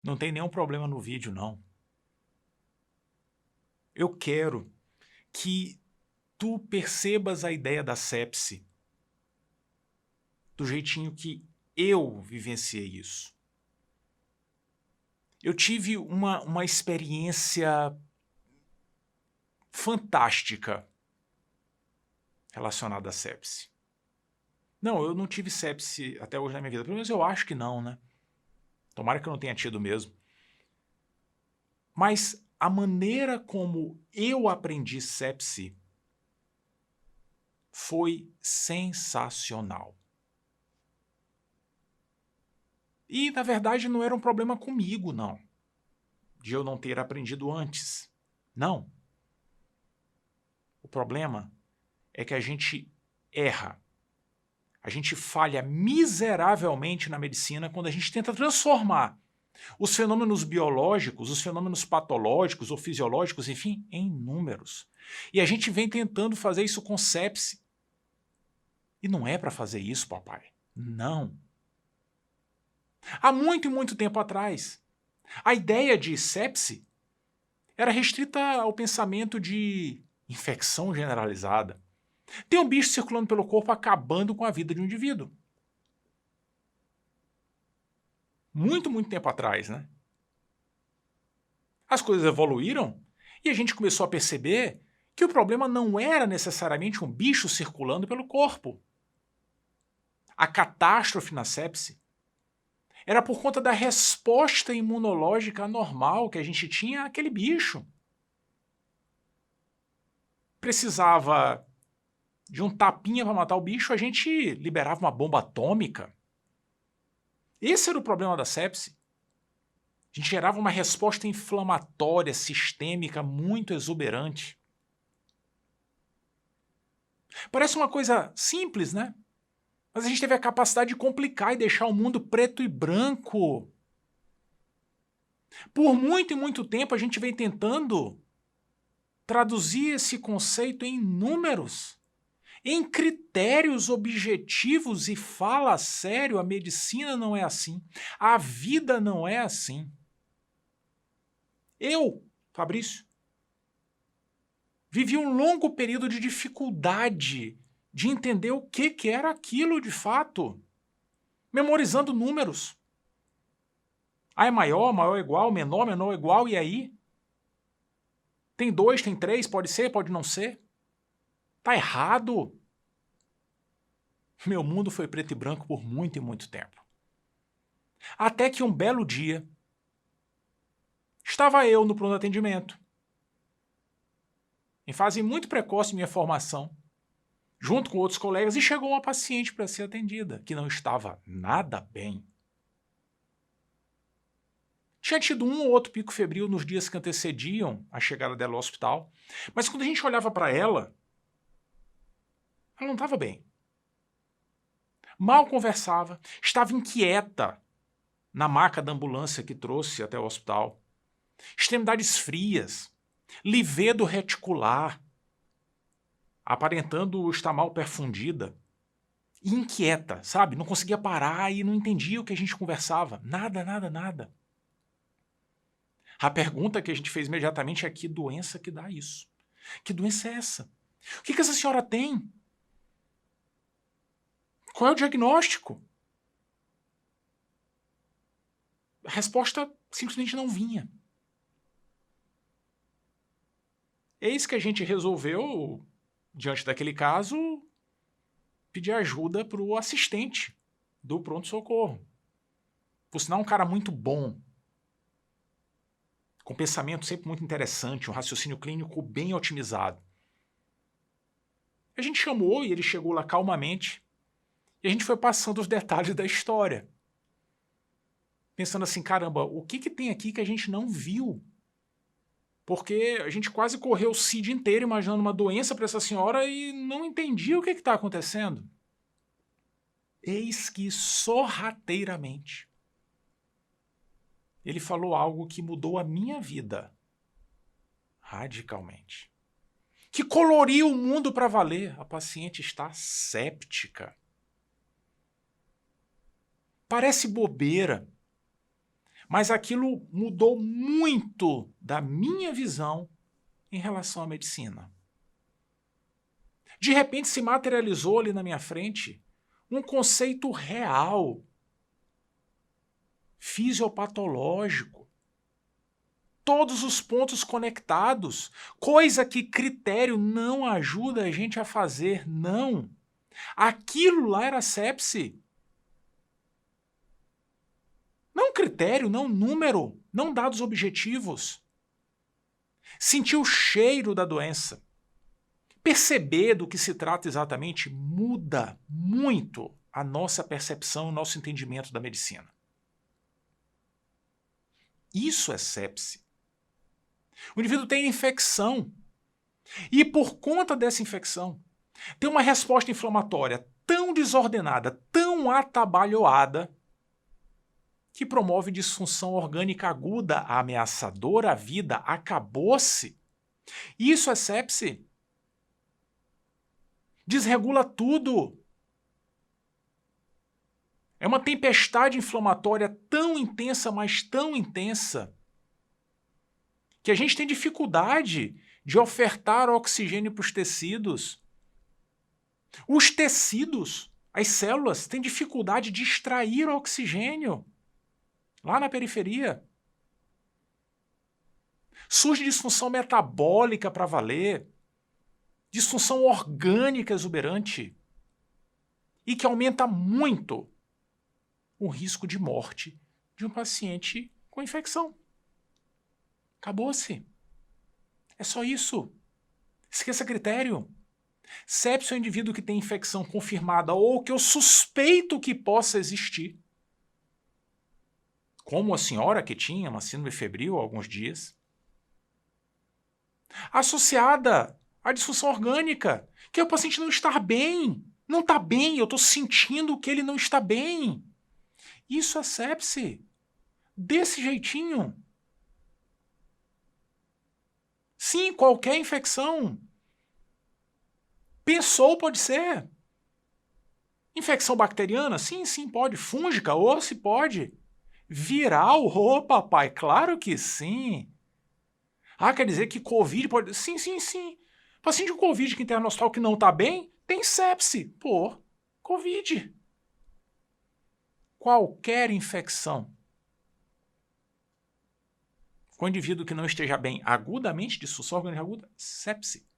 Não tem nenhum problema no vídeo, não. Eu quero que tu percebas a ideia da sepse do jeitinho que eu vivenciei isso. Eu tive uma experiência fantástica relacionada à sepse. Não, eu não tive sepse até hoje na minha vida. Pelo menos eu acho que não, né? Tomara que eu não tenha tido mesmo. Mas a maneira como eu aprendi sepse foi sensacional. E, na verdade, não era um problema comigo, não. De eu não ter aprendido antes. Não. O problema é que a gente erra. A gente falha miseravelmente na medicina quando a gente tenta transformar os fenômenos biológicos, os fenômenos patológicos ou fisiológicos, enfim, em números. E a gente vem tentando fazer isso com sepse. E não é para fazer isso, papai. Não. Há muito e muito tempo atrás, a ideia de sepse era restrita ao pensamento de infecção generalizada. Tem um bicho circulando pelo corpo acabando com a vida de um indivíduo. Muito, muito tempo atrás, né? As coisas evoluíram e a gente começou a perceber que o problema não era necessariamente um bicho circulando pelo corpo. A catástrofe na sepse era por conta da resposta imunológica anormal que a gente tinha àquele bicho. Precisava de um tapinha para matar o bicho, a gente liberava uma bomba atômica. Esse era o problema da sepse. A gente gerava uma resposta inflamatória sistêmica muito exuberante. Parece uma coisa simples, né? Mas a gente teve a capacidade de complicar e deixar o mundo preto e branco. Por muito e muito tempo a gente vem tentando traduzir esse conceito em números, em critérios objetivos e fala sério, a medicina não é assim, a vida não é assim. Eu, Fabrício, vivi um longo período de dificuldade de entender o que era aquilo de fato, memorizando números. A é maior, maior é igual, menor, menor é igual, e aí? Tem 2, tem 3, pode ser, pode não ser. Tá errado. Meu mundo foi preto e branco por muito e muito tempo. Até que um belo dia, estava eu no pronto atendimento, em fase muito precoce de minha formação, junto com outros colegas, e chegou uma paciente para ser atendida, que não estava nada bem. Tinha tido um ou outro pico febril nos dias que antecediam a chegada dela ao hospital, mas quando a gente olhava para ela não estava bem. Mal conversava, estava inquieta na maca da ambulância que trouxe até o hospital. Extremidades frias, livedo reticular, aparentando estar mal perfundida. E inquieta, sabe? Não conseguia parar e não entendia o que a gente conversava. Nada, nada, nada. A pergunta que a gente fez imediatamente é: que doença que dá isso? Que doença é essa? O que essa senhora tem? Qual é o diagnóstico? A resposta simplesmente não vinha. Eis que a gente resolveu, diante daquele caso, pedir ajuda para o assistente do pronto-socorro. Por sinal, um cara muito bom, com pensamento sempre muito interessante, um raciocínio clínico bem otimizado. A gente chamou e ele chegou lá calmamente e a gente foi passando os detalhes da história. Pensando assim, caramba, o que tem aqui que a gente não viu? Porque a gente quase correu o CID inteiro imaginando uma doença para essa senhora e não entendia o que está acontecendo. Eis que, sorrateiramente, ele falou algo que mudou a minha vida radicalmente. Que coloriu o mundo para valer. A paciente está séptica. Parece bobeira, Mas aquilo mudou muito da minha visão em relação à medicina. De repente se materializou ali na minha frente um conceito real, fisiopatológico, todos os pontos conectados, coisa que critério não ajuda a gente a fazer, não. Aquilo lá era sepse. Não critério, não número, não dados objetivos. Sentir o cheiro da doença. Perceber do que se trata exatamente muda muito a nossa percepção, o nosso entendimento da medicina. Isso é sepse. O indivíduo tem infecção e, por conta dessa infecção, tem uma resposta inflamatória tão desordenada, tão atabalhoada, que promove disfunção orgânica aguda, ameaçadora à vida, acabou-se. Isso é sepse. Desregula tudo. É uma tempestade inflamatória tão intensa, mas tão intensa, que a gente tem dificuldade de ofertar oxigênio para os tecidos. Os tecidos, as células, têm dificuldade de extrair oxigênio lá na periferia. Surge disfunção metabólica para valer, disfunção orgânica exuberante, e que aumenta muito o risco de morte de um paciente com infecção. Acabou-se. É só isso. Esqueça critério. Sepse é um indivíduo que tem infecção confirmada ou que eu suspeito que possa existir, como a senhora que tinha uma síndrome febril há alguns dias, associada à disfunção orgânica, que é o paciente não estar bem. Não está bem, eu estou sentindo que ele não está bem. Isso é sepse. Desse jeitinho. Sim, qualquer infecção. Pensou, pode ser. Infecção bacteriana? Sim, sim, pode. Fúngica? Ou se pode. Viral? Ô, papai, claro que sim. Ah, quer dizer que Covid pode... Sim, sim, sim. Paciente com Covid que interna no hospital que não está bem, tem sepse. Pô, Covid. Qualquer infecção com indivíduo que não esteja bem agudamente, disfunção orgânica aguda, sepse.